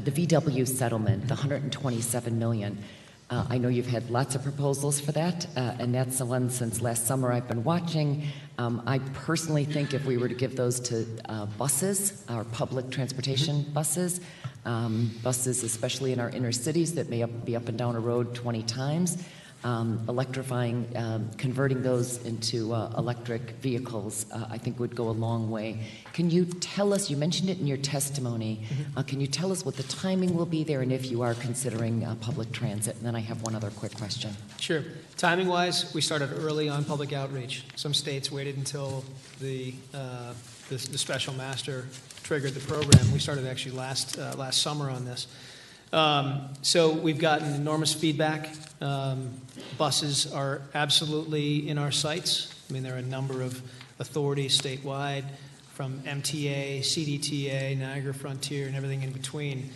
The VW settlement, the $127 million. I know you've had lots of proposals for that, and that's the one since last summer I've been watching. I personally think if we were to give those to buses, our public transportation buses, especially in our inner cities that may be up and down a road 20 times, electrifying, converting those into electric vehicles, I think would go a long way. Can you tell us, you mentioned it in your testimony, can you tell us what the timing will be there and if you are considering public transit? And then I have one other quick question. Sure. Timing-wise, we started early on public outreach. Some states waited until the special master triggered the program. We started actually last summer on this. So we've gotten enormous feedback. Buses are absolutely in our sights. I mean, there are a number of authorities statewide, from MTA, CDTA, Niagara Frontier, and everything in between.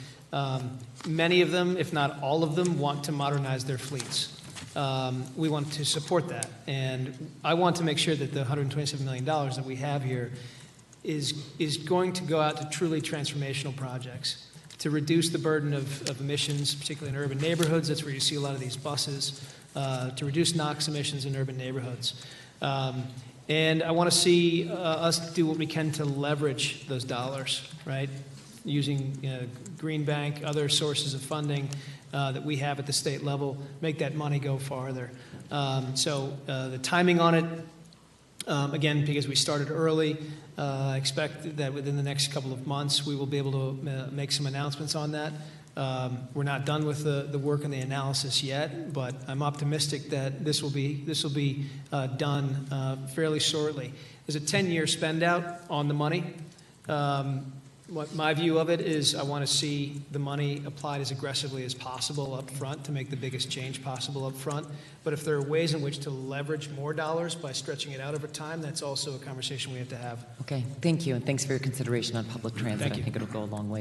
Many of them, if not all of them, want to modernize their fleets. We want to support that. And I want to make sure that the $127 million that we have here is going to go out to truly transformational projects to reduce the burden of emissions, particularly in urban neighborhoods. That's where you see a lot of these buses, to reduce NOx emissions in urban neighborhoods. And I want to see us do what we can to leverage those dollars, right? Using Green Bank, other sources of funding that we have at the state level, make that money go farther. So the timing on it, again, because we started early, I expect that within the next couple of months we will be able to make some announcements on that. We're not done with the work and the analysis yet, but I'm optimistic that this will be done fairly shortly. There's a 10-year spend out on the money. What my view of it is, I want to see the money applied as aggressively as possible up front to make the biggest change possible up front. But if there are ways in which to leverage more dollars by stretching it out over time, that's also a conversation we have to have. Okay, thank you, and thanks for your consideration on public transit. Thank you. I think it'll go a long way.